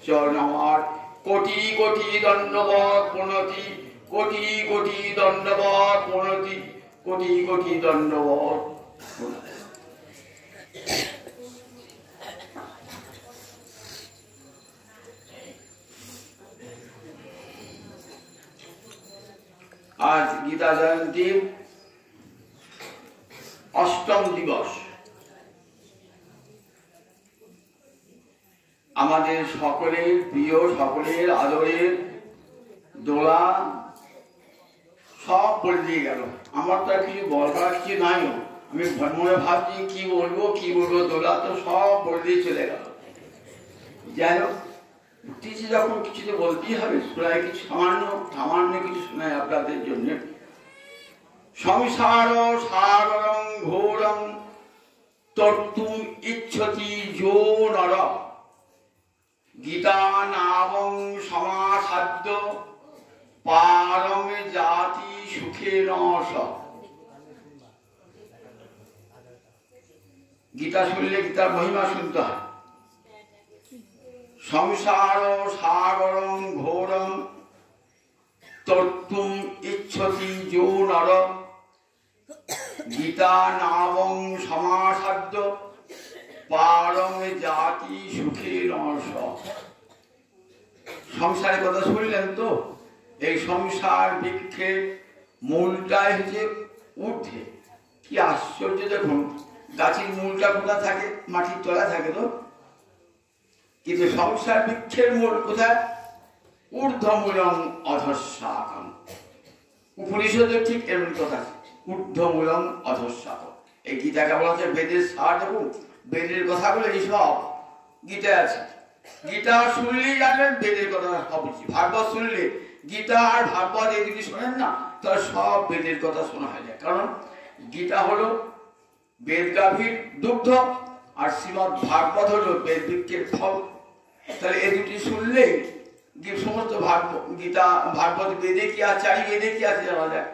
চরণ আমার কোটি কোটি দণ্ডবত প্রণতি, কোটি কোটি দণ্ডবত প্রণতি, কোটি কোটি দণ্ডবত প্রণতি। আজ গীতা জয়ন্তীর অষ্টম দিবস। আমাদের সকলের প্রিয়, সকলের আদরের দোলা সব বলে দিয়ে গেল। আমার তো আর কিছু বলবার কিছু নাই। আমি মনে ভাবছি কি বলবো কি বলবো, দোলা তো সব বলে দিয়ে চলে গেল। যাই হোক, উঠতেছি যখন কিছু তো বলতেই হবে। প্রায় কিছু সামান্য কিছু শোনায় আপনাদের জন্য। সংসার সাগরং ঘোরং তর্তুম ইচ্ছতি যো নর, গীতা নামং সমাসাদ্য পারং জাতি সুখে নস। গীতা শুনলে গীতার মহিমা শুনতে হয়। সংসার সাগরং ঘোরং তর্তুম ইচ্ছতি যো নর, গীতা নামং সমাসাদ্য পারং জাতি সুখে নস। সংসারের কথা শুনলেন তো? এই সংসার বৃক্ষের মূলটাই হচ্ছে ঊর্ধ্বে। কি আশ্চর্য! দেখুন, গাছের মূলটা কোথায় থাকে? মাটির তলায় থাকে তো। কিন্তু সংসার বৃক্ষের মূল কোথায়? ঊর্ধ্বমূলং অধঃশাখম। উপনিষদে ঠিক এমন কথা, ঊর্ধ্বমূলং অধঃশাখম। এই গীতাকে বলা হচ্ছে বেদের সার। দেখুন, বেদের কথাগুলো এই সব গীতায় আছে। গীতা শুনলেই জানবেন বেদের কথা সব। ভাগবত শুনলে, গীতা আর ভাগবত এই যদি শোনেন না, তার সব বেদের কথা শোনা হয়ে যায়। কারণ গীতা হলো বেদ গাভীর দুগ্ধ, আর শ্রীমৎ ভাগবত হলো বেদ বৃক্ষের ফল। তাহলে এই দুটি শুনলেই সমস্ত গীতা ভাগবত বেদে কি আছে, চারি বেদে কি আছে জানা যায়।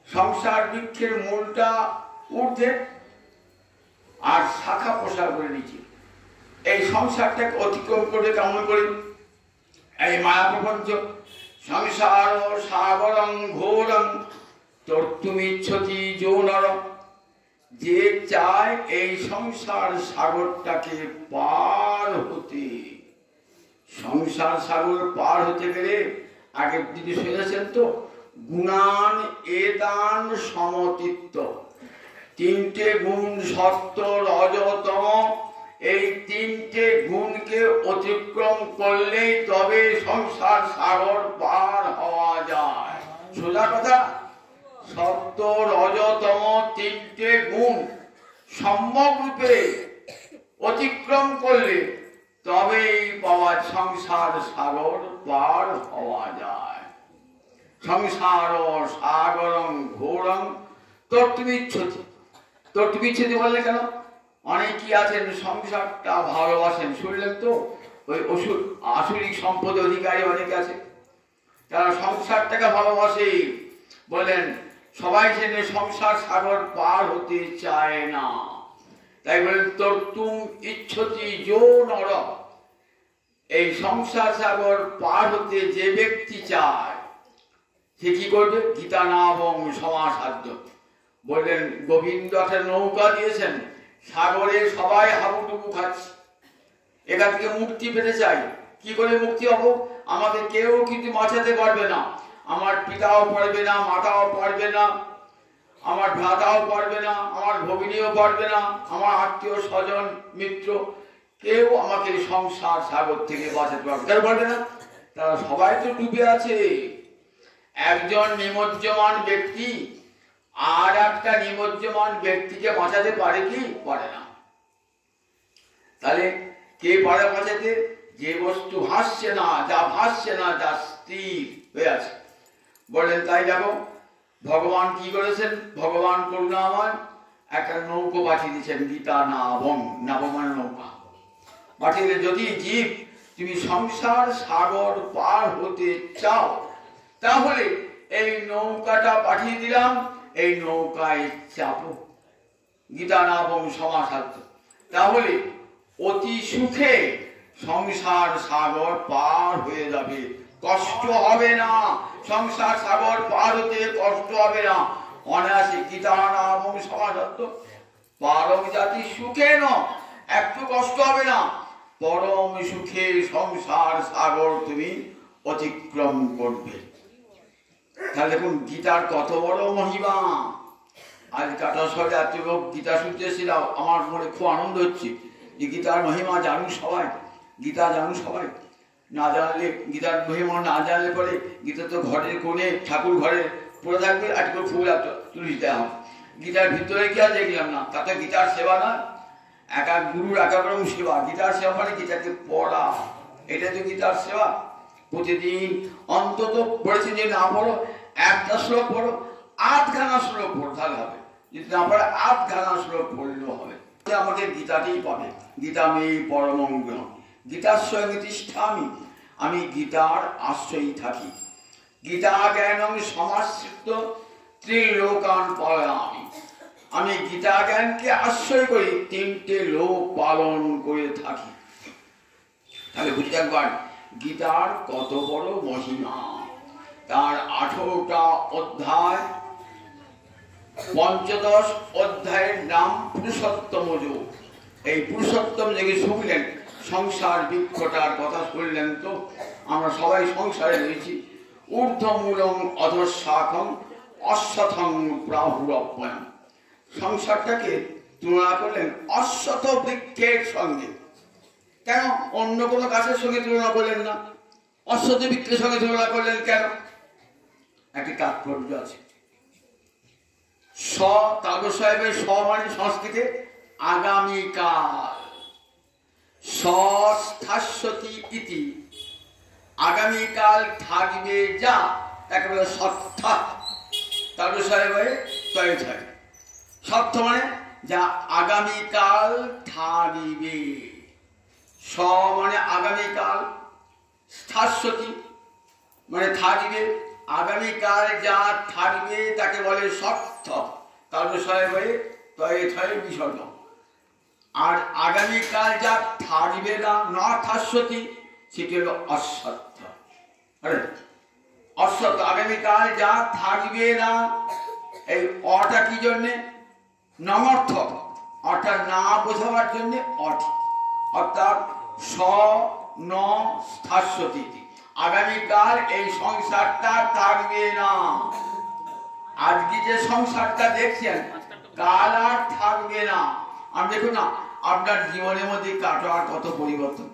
সংসার বৃক্ষের মূলটা ঊর্ধ্বে আর শাখা প্রসার করে নিচে। এই সংসারটাকে অতিক্রম করবে কেমন করে? এই মায়া প্রপঞ্চ। সংসার সাগরং ঘোরং তর্তুমিচ্ছতি যো নর, যে চায় এই সংসার সাগরটাকে পার হতে। সংসার সাগর পার হতে গেলে আগের দিকে শুনেছেন তো, গুণান এদান সমতিত্ব। তিনটে গুণ, সত্য রজ তম, এই তিনটে গুণকে অতিক্রম করলেই তবে সংসার সাগর পার হওয়া যায়। সোজা কথা, সত্য রজ তম তিনটে গুণ সম্যক রূপে অতিক্রম করলে তবেই পাওয়া সংসার সাগর পার হওয়া যায়। সংসার সাগরং ঘোরং তর্তুমিচ্ছতি। তর্তুমিচ্ছতি বললে কেন? অনেকেই আছেন সংসারটা ভালোবাসেন, শুনলেন তো? ওই আসরিক সম্পদ অধিকারী অনেকে আছে, তারা সংসারটাকে ভালোবাসে। বলেন সবাই সেখানে সংসার সাগর পার হতে চায় না। তাই বলেন তর্তুম ইচ্ছতি যো নর। এই সংসার সাগর পার হতে যে ব্যক্তি চায় সে কি করবে? গীতা নামং সমাসাদ্য। বললেন গোবিন্দ একটা নৌকা দিয়েছেন, সাগরে সবাই হাবুডুবু খাচ্ছে। এখান থেকে মুক্তি পেতে চাই। কি করে মুক্তি হব? আমাকে কেউ কিন্তু বাঁচাতে পারবে না। আমার পিতাও পারবে না, মাতাও পারবে না, আমার ভ্রাতাও পারবে না, আমার ভগিনীও পারবে না, আমার আত্মীয় স্বজন মিত্র কেউ আমাকে সংসার সাগর থেকে বাঁচাতে পারবে না। তারা সবাই তো ডুবে আছে। একজন নিমজ্জমান ব্যক্তি আর একটা নিমজ্জমান ব্যক্তিকে বাঁচাতে পারে কি? পারে না। তাহলে কে পারে বাঁচাতে? যে বস্তু ভাসছে না, যা ভাসছে না, যা স্থির হয়ে আছে। বললেন তাই দেখো ভগবান কি করেছেন? ভগবান করুণাময় একটা নৌকো পাঠিয়ে দিয়েছেন, গীতা নাবং। নাবমান নৌকা পাঠিয়ে। যদি জীব তুমি সংসার সাগর পার হতে চাও, তাহলে এই নৌকাটা পাঠিয়ে দিলাম, এই নৌকায় চাপো। গীতা নাবং সমাসাধ্য। তাহলে অতি সুখে সংসার সাগর পার হয়ে যাবে, কষ্ট হবে না। সংসার সাগর পার হতে কষ্ট হবে না। অনায়াসে গীতা নাম সমাজত্ব পরম জাতি সুখে ন, একটু কষ্ট হবে না। পরম সুখে সংসার সাগর তুমি অতিক্রম করবে। তাহলে দেখুন গীতার কত বড় মহিমা। আজ কাটাশহরে এত লোক গীতা শুনতেছিলাম, আমার মনে খুব আনন্দ হচ্ছে যে গীতার মহিমা জানুন সবাই, গীতা জানুন সবাই। না জানলে গীতার মহিমা না জানলে পরে গীতা তো ঘরের কোণে ঠাকুর ঘরে পড়ে থাকবে, আজকে ফুল তুলে দিতে হবে। গীতার ভিতরে কি আর দেখলাম না, তাতে গীতার সেবা না, এক এক গুরুর এক এক রকম সেবা। গীতার সেবা মানে গীতাকে পড়া, এটা তো গীতার সেবা। প্রতিদিন অন্তত পড়েছে যে না পড়ো একটা শ্লোক পড়ো, আধখানা শ্লোক পড়তে হবে। যদি না পড়ে আধখানা শ্লোক পড়লেও হবে। আমাকে গীতাতেই পাবে। গীতা মেয়ে পরমঙ্গ, গীতার সঙ্গে তিষ্ঠামি, আমি গীতার আশ্রয়ই থাকি। গীতা জ্ঞানম সমাশ্রিত ত্রিলোকান পয়ামি, আমি গীতা জ্ঞানকে আশ্রয় করি, তিনটে লোক পালন করে থাকি। তাহলে বুঝে থাকবার গীতার কত বড় মহিমা। তার 18টা অধ্যায়, 15 অধ্যায়ের নাম পুরুষোত্তম যোগ। এই পুরুষোত্তম যোগে শুনলেন, সংসার বৃক্ষটার কথা শুনলেন। তো আমরা সবাই সংসারে রয়েছি। ঊর্ধ্বমূলং অধঃশাখং অশ্বথং প্রাহুরপ্যয়ম, সংসারটাকে তুলনা করলেন অশ্বথ বৃক্ষের সঙ্গে। কেন অন্য কোনো গাছের সঙ্গে তুলনা করলেন না? অশ্বথ বৃক্ষের সঙ্গে তুলনা করলেন কেন? একটি তাৎপর্য আছে। স কাগজ সাহেবের স মানে সংস্কৃতে আগামীকাল, সস্থাস্যতি ইতি, আগামীকাল থাকবে যা, তাকে বলে সত্তা। কাগজ সাহেবের তয় থাকে সত্য মানে যা আগামীকাল থাকবে। স মানে আগামীকাল, স্থাস্যতি মানে থাকবে, আগামীকাল যা থাকবে তাকে বলে সত্য। কাগজ সাহেবের তয় থয় বিসর্গ। আর আগামীকাল যা থাকবে না, না থাস্যতি, সেটি হলো অসত্য। অসত্য, আগামীকাল যা থাকবে না। এই অটা কি জন্যে? নমর্থক, অর্থাৎ না বোঝাবার জন্যে অট, অর্থাৎ স ন স্থাস্যতি, আগামীকাল এই সংসারটা থাকবে না। আজকে যে সংসারটা দেখছেন কাল আর থাকবে না। আমি দেখুন না আপনার জীবনের মধ্যে কাটার কত পরিবর্তন।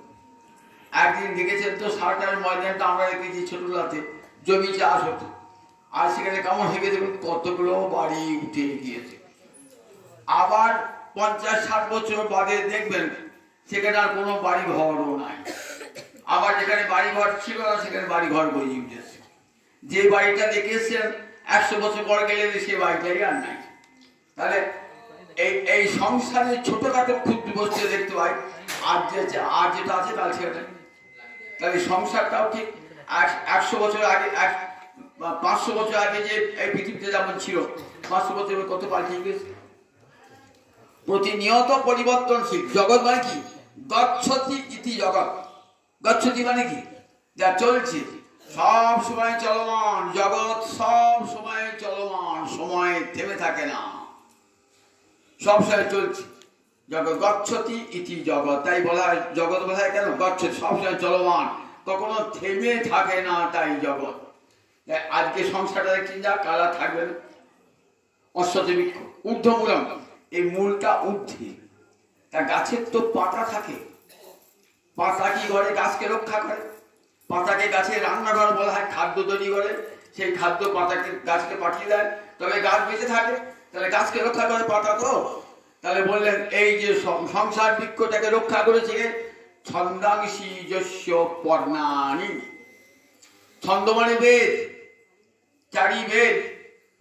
একদিন দেখেছেন তো সারটার ময়দানটা আমরা দেখেছি ছোটবেলাতে, জমি চাষ হতো, আর সেখানে কেমন হয়ে গেছে কতগুলো বাড়ি উঠে গিয়েছে। আবার 50-60 বছর বাদে দেখবেন সেখানে আর কোনো বাড়ি ঘরও নাই। আবার যেখানে বাড়ি ঘর ছিল না সেখানে বাড়ি ঘর গড়ে উঠেছে। যে বাড়িটা দেখেছেন 100 বছর পর গেলে সে বাড়িটাই আর নাই। তাহলে এই সংসারে ছোটখাটো ক্ষুদ্র বস্তু দেখতে পাই, আর যেটা আছে তার সেটা। তাহলে সংসারটাও ঠিক 100 বছর আগে, 500 বছর আগে যে এই পৃথিবীতে যেমন ছিল, 500 বছর কত পাল্টে গেছে। প্রতিনিয়ত পরিবর্তনশীল। জগৎ মানে কি? গচ্ছতি ইতি জগৎ। গচ্ছতি মানে কি? যা চলছে, সব সময় চলমান জগৎ, সব সময় চলমান, সময় থেমে থাকে না, সব সময় চলছে জগৎ। গচ্ছতি ইতি জগৎ, তাই বলা হয় জগৎ বলা হয় কেন? গচ্ছতি, সব সময় চলমান, কখনো থেমে থাকে না, তাই জগৎ। আজকে সংসারটা দেখছেন যা, কালা থাকবে না। অশ্বথ বৃক্ষ ঊর্ধ্বমূলম, এই মূলটা ঊর্ধ্বে। তা গাছের তো পাতা থাকে, পাতা কি করে? গাছকে রক্ষা করে। পাতাকে গাছের রান্নাঘর বলা হয়, খাদ্য তৈরি করে, সেই খাদ্য পাতাকে গাছকে পাঠিয়ে দেয়, তবে গাছ বেঁচে থাকে। তাহলে গাছকে রক্ষা করে পাতা তো। তাহলে বললেন এই যে সংসার বৃক্ষটাকে রক্ষা করেছে ছন্দাংশী যস্য পর্ণানি। ছন্দ মানে বেদ, 4 বেদ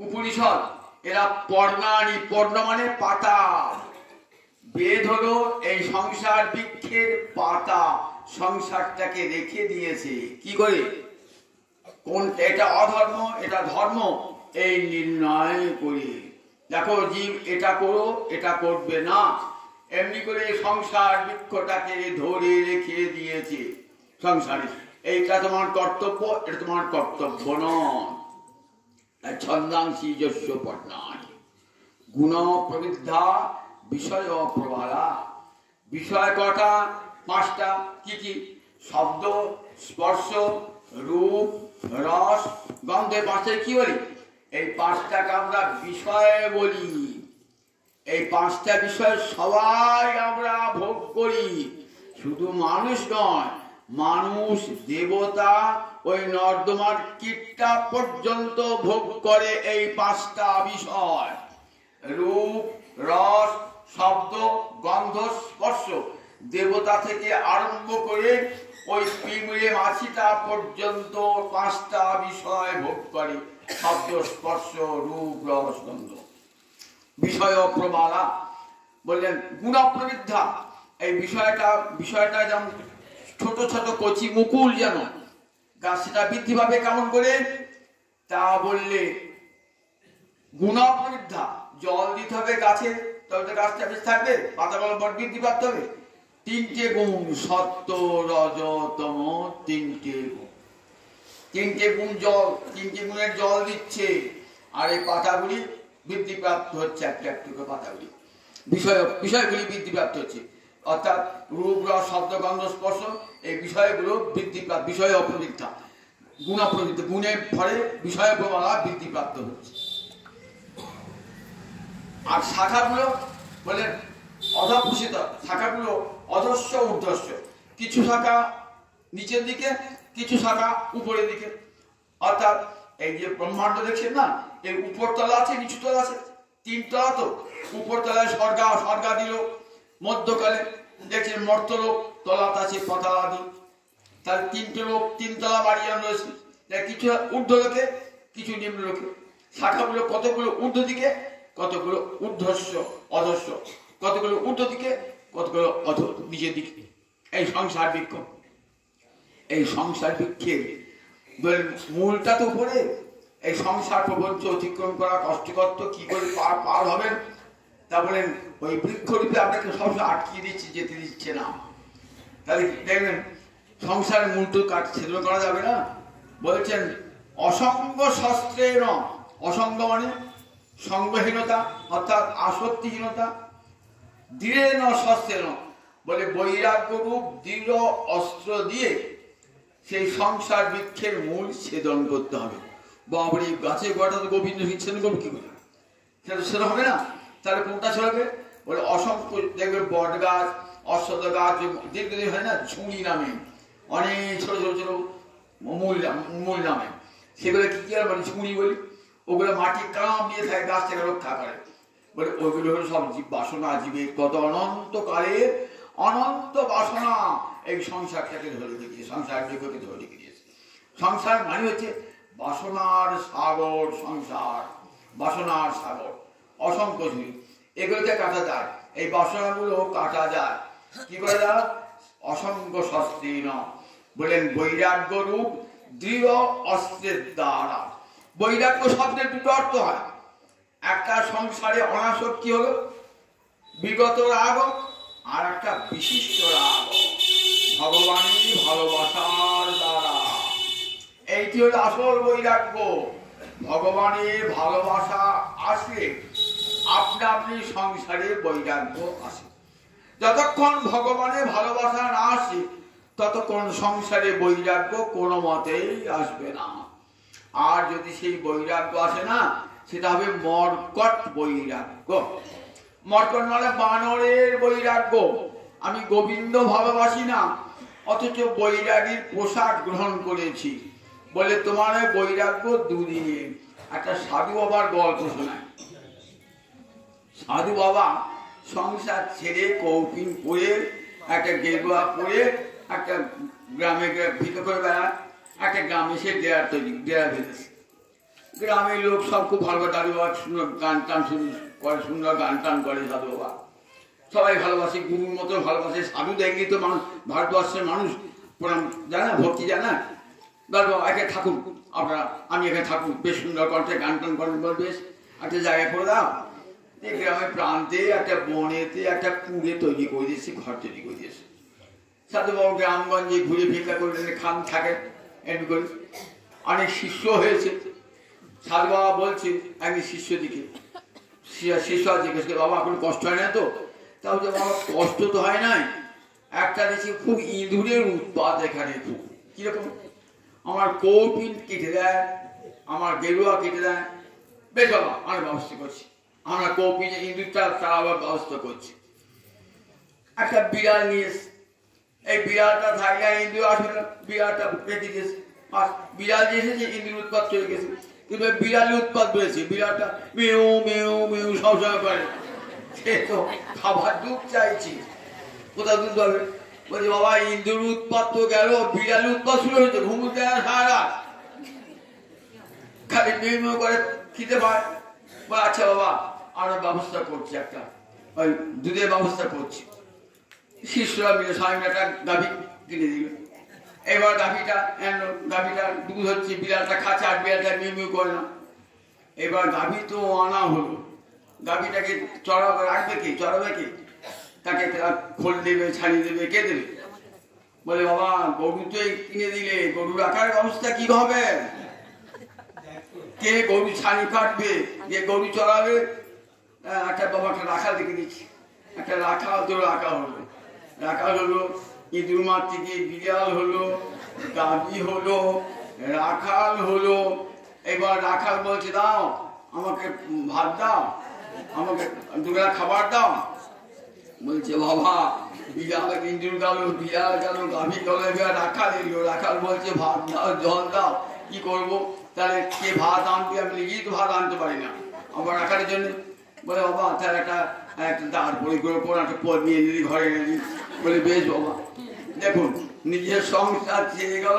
উপনিষদ, এরা পর্ণানি, পর্ণ মানে পাতা। বেদ হলো এই সংসার বৃক্ষের পাতা, সংসারটাকে রেখে দিয়েছে কি করে? কোন এটা অধর্ম, এটা ধর্ম, এই নির্ণয় করে। দেখো জীব এটা করো, এটা করবে না, এমনি করে সংসার বৃক্ষটাকে ধরে রেখে দিয়েছে সংসারে। এইটা তোমার কর্তব্য, এটা তোমার কর্তব্য নয়। ছন্দাংশী যস্য পর্ণানি গুণ প্রবৃদ্ধা বিষয় প্রবালা। বিষয় কটা? পাঁচটা। কি কি? শব্দ, স্পর্শ, রূপ, রস, গন্ধে। পাঁচটায় কি বলি? এই পাঁচটাকে আমরা বিষয় বলি। এই পাঁচটা বিষয় সবাই আমরা ভোগ করি, শুধু মানুষ নয়, মানুষ, দেবতা, ওই নর্দমার কীটটা পর্যন্ত ভোগ করে এই পাঁচটা বিষয়। রূপ, রস, শব্দ, গন্ধ, স্পর্শ। দেবতা থেকে আরম্ভ করে ওই পিঁমড়ে মাছিটা পর্যন্ত পাঁচটা বিষয় ভোগ করে। শব্দ, স্পর্শ, রূপ, রস, গন্ধ। বিষয় প্রবালা বললেন গুণ প্রবৃদ্ধা। এই বিষয়টা যেমন ছোট ছোট কচি মুকুল, যেন গাছ, সেটা বৃদ্ধি পাবে কেমন করে? তা বললে গুণ প্রবৃদ্ধা। জল দিতে হবে গাছে, তবে তো গাছটা বেশ থাকবে, পাতাগুলো বড় বৃদ্ধি প্রাপ্ত হবে। তিনটে গুণ, সত্য, রজ, তম, তিনটে গুণ। তিনটে গুণ জল, তিনটে গুণের জল দিচ্ছে, আর এই পাতাগুলি বৃদ্ধিপ্রাপ্ত হচ্ছে। একটা একটু পাতাগুলি বিষয়গুলি বৃদ্ধিপ্রাপ্ত হচ্ছে। অর্থাৎ রূপ, রস, শব্দ, গন্ধ, স্পর্শ, এই বিষয়গুলো বৃদ্ধিপ্রাপ্ত। বিষয় অপ্রবৃদ্ধা, গুণ অপ্রবৃদ্ধ। গুণের ফলে বিষয় প্রবালা বৃদ্ধিপ্রাপ্ত হচ্ছে। আর শাখাগুলো বলেন অধঃপুষিত। শাখাগুলো অধস্য, ঊর্ধ্বস্য। কিছু শাখা নিচের দিকে, কিছু শাখা উপরের দিকে। অর্থাৎ এই যে ব্রহ্মাণ্ড দেখছেন না, এর উপরতলা আছে, নিচুতলা আছে, তিনতলা। তো উপরতলায় স্বর্গা দিল, মধ্যকালে দেখছেন মর্তলোক, তলাত আছে পতালাদি। তাহলে তিনটে লোক, তিনতলা বাড়ি রয়েছে। কিছু ঊর্ধ্ব লোকে, কিছু নিম্ন লোকে। শাখাগুলো কতগুলো ঊর্ধ্ব দিকে, কতগুলো ঊর্ধ্বস্য, অধস্য, কতগুলো ঊর্ধ্ব দিকে, কতগুলো নিচের দিকে। এই সংসার বৃক্ষ। এই সংসার বৃক্ষের মূলটা তো উপরে। এই সংসার প্রপঞ্চ অতিক্রম করা কষ্টকর, তো কি করে পার হবেন? তা বলেন ওই বৃক্ষরূপে আপনাকে সবসময় আটকিয়ে দিচ্ছে, যেতে দিচ্ছে না। তাহলে দেখবেন সংসারের মূল তো ছেদন করা যাবে না। বলছেন অসঙ্গ শস্ত্রের। অসঙ্গ মানে সঙ্গহীনতা, অর্থাৎ আসক্তিহীনতা। দৃঢ় শস্ত্রের বলে বৈরাগ্য রূপ দৃঢ় অস্ত্র দিয়ে সেই সংসার বৃক্ষের মূল ছেদন করতে হবে। বাবরি গাছে গোটা তো গোবিন্দ ছেদন করবে কি করে? সেটা হবে না। তাহলে কোনটা ছড়াবে? বলে অসংখ্য দেখবে বট গাছ, অশ্বত্থ গাছ, দীর্ঘদিন হয় না, ঝুঁড়ি নামে, অনেক ছোট ছোট ছোট মূল নামে। সেগুলো কি কি বলে? ঝুঁড়ি বলি। ওগুলো মাটি কাম দিয়ে থাকে, গাছ থেকে রক্ষা করে। বলে ওইগুলো হলো সব জীব বাসনা, জীবের কত অনন্তকালের অনন্ত বাসনা এই সংসারটাকে ধরে রেখেছে, সংসার জগৎকে ধরে রেখে দিয়েছে। সংসার মানে হচ্ছে বাসনার সাগর। সংসার বাসনার সাগর, অসংখ্য ঝুড়ি। এগুলোকে কাটা যায়, এই বাসনাগুলো কাটা যায়। কি করে যায়? অসংখ্য শস্ত্রী ন বলেন বৈরাগ্য রূপ দৃঢ় অস্ত্রের দ্বারা। বৈরাগ্য শব্দের দুটো অর্থ হয়। একটা সংসারে অনাসক্তি হলো বিগত রাগ, আর একটা বিশিষ্ট রাগ ভগবানের ভালোবাসার দ্বারা। এইটি হলো আসল বৈরাগ্য। ভগবানের ভালোবাসা আসলে আপনা আপনি সংসারে বৈরাগ্য আসে। যতক্ষণ ভগবানের ভালোবাসা না আসে, ততক্ষণ সংসারে বৈরাগ্য কোনো মতেই আসবে না। আর যদি সেই বৈরাগ্য আসে না, সেটা হবে মর্কট বৈরাগ্য। মর্কট মানে বানরের বৈরাগ্য। আমি গোবিন্দ ভালোবাসি না, অথচ বৈরাগীর পোশাক গ্রহণ করেছি বলে তোমার বৈরাগ্য দুদিনের। একটা সাধু বাবার গল্প শোনায়। সাধু বাবা সংসার ছেড়ে কৌপিন পরে, একটা গেরুয়া পরে, একটা গ্রামে ভিতর করে বেড়ায়। একটা গ্রামে সে ডেরা বেঁধেছে। গ্রামের লোক সব খুব ভালো, দাদু বাবা সুন্দর গান টান করে, সুন্দর গান টান করে সাধু বাবা। সবাই ভালোবাসে, গুরুর মতো ভালোবাসে। সাধু দেখলেই তো মানুষ, ভারতবর্ষের মানুষ প্রণাম জানা, ভক্তি জানা। দাদু বাবা একে থাকুন আপনারা, আমি এখানে থাকুন, বেশ সুন্দর কণ্ঠে গান টান করেন, বেশ একটা জায়গায় করে দাও। গ্রামের প্রান্তে একটা বনেতে একটা কুড়ে তৈরি করে দিয়েছে, ঘর তৈরি করে দিয়েছে। সাধুবাবু গ্রামগঞ্জে ঘুরে ভিক্ষা করে খান থাকেন, এমনি করে অনেক শিষ্য হয়েছে। সাধুবাবা বলছে একদিন শিষ্য দিকে, শিষ্য জিজ্ঞেস করে, বাবা কোনো কষ্ট হয় না তো? তাও যে বাবা কষ্ট তো হয় নাই, একটা দেখছি খুব ইঁদুরের উৎপাত এখানে খুব। কিরকম? আমার কৌপিন কেটে দেয়, আমার গেরুয়া কেটে দেয়। বেশ বাবা আমি ব্যবস্থা করছি, আমরা কৌপিনে ইঁদুরটা তারা আবার ব্যবস্থা করছি। একটা বিড়াল নিয়ে এসে, এই বিড়ালটা থাকলে ইঁদুর আসবে না, বিড়ালটা রেখে দিয়েছে। আর বিড়াল যে এসেছে ইঁদুর উৎপাত চলে গেছে, কিন্তু বিড়ালের উৎপাত বেড়েছে। বিড়ালটা মেউ মেউ মেউ সবসময় করে, সে তো খাবার দুধ চাইছি, কোথাও দুধ পাবে? বলছে বাবা ইঁদুর উৎপাত তো গেল, বিড়ালের উৎপাত শুরু হয়েছে, ঘুমুতে সারা খালি মেউ মেউ করে খেতে পায়। আচ্ছা বাবা আমরা ব্যবস্থা করছি, একটা ওই দুধের ব্যবস্থা করছি। শিষ্যরা মিলে স্বামী একটা গাভী কিনে দিল। এবার গাভীটা আনলো, গাভীটা দুধ হচ্ছে, বিড়ালটা খাচ্ছে, আর বিড়ালটা মিউ মিউ করে না। এবার গাভী তো আনা হলো, গাভীটাকে চড়াবে, রাখবে কি, চড়াবে কি, তাকে খোল দেবে, ছাড়িয়ে দেবে, কে দেবে? বলে বাবা গরু তো কিনে দিলে, গরু রাখার ব্যবস্থা কি হবে? কে গরু ছানি কাটবে, যে গরু চড়াবে? একটা বাবা একটা রাখাল দেখে দিচ্ছি, একটা রাখাল তো রাখা হলো, রাখাল হলো, ইঁদুর মার থেকে বিড়াল হলো, গাভী হলো, রাখাল হলো। এবার রাখাল বলছে দাও আমাকে ভাত দাও, আমাকে দুবেলা খাবার দাও। বলছে বাবা বিড়াল ইঁদুর গেল, বিড়াল গেল, গাভী গেল, এবার রাখাল এলো। রাখাল বলছে ভাত দাও, জল দাও। কি করবো তাহলে? কে ভাত আনবে? আমি নিজেই তো ভাত আনতে পারি না আমার রাখালের জন্য। বলে বাবা তাহলে একটা দাঁড় পরি করে একটা পদ নিয়ে নিলি, ঘরে নিলি। বলে বেশ বাবা। দেখুন নিজের সংসার ছেড়ে গেল,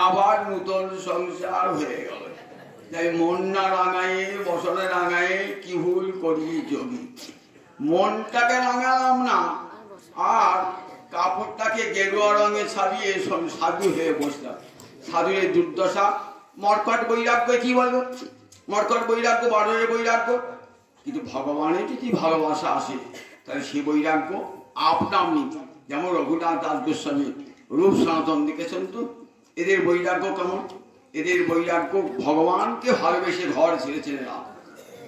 আবার নূতন সংসার হয়ে গেল। তাই মন না রাঙায়ে বসনে রাঙায়ে কি ভুল করি যোগী। মনটাকে রাঙালাম না, আর কাপড়টাকে গেরুয়া রঙে ছাড়িয়ে সাধু হয়ে বসলাম। সাধুর এই দুর্দশা। মর্কট বৈরাগ্য কি বলবো? মর্কট বৈরাগ্য, বানরের বৈরাগ্য। কিন্তু ভগবানের যদি ভালোবাসা আসে তাহলে সে বৈরাগ্য আপনা আপনি, যেমন রঘুনাথ দাস গোস্বামী রূপ সনাতন দেখেছেন তো, এদের বৈরাগ্য কেমন? এদের বৈরাগ্য ভগবানকে ভালোবেসে ঘর ছেড়েছেন না।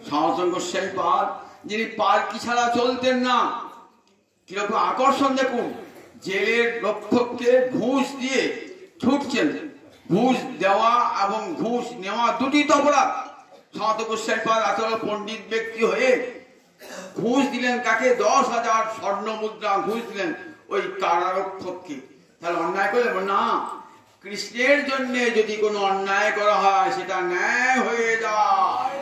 সনাতন গোস্বামী পাদ, যিনি পালকি ছাড়া চলতেন না, কিরকম আকর্ষণ দেখুন। জেলের রক্ষককে ঘুষ দিয়ে ছুটছেন, ঘুষ দেওয়া এবং ঘুষ নেওয়া দুটি তো অপরাধ। সনাতন গোস্বামী পাদ এত পণ্ডিত ব্যক্তি হয়ে ঘুষ দিলেন কাকে? 10,000 স্বর্ণ মুদ্রা ঘুষ দিলেন ওই কারারক্ষককে। তাহলে অন্যায় করলেন না? কৃষ্ণের জন্য যদি কোনো অন্যায় করা হয় সেটা ন্যায় হয়ে যায়।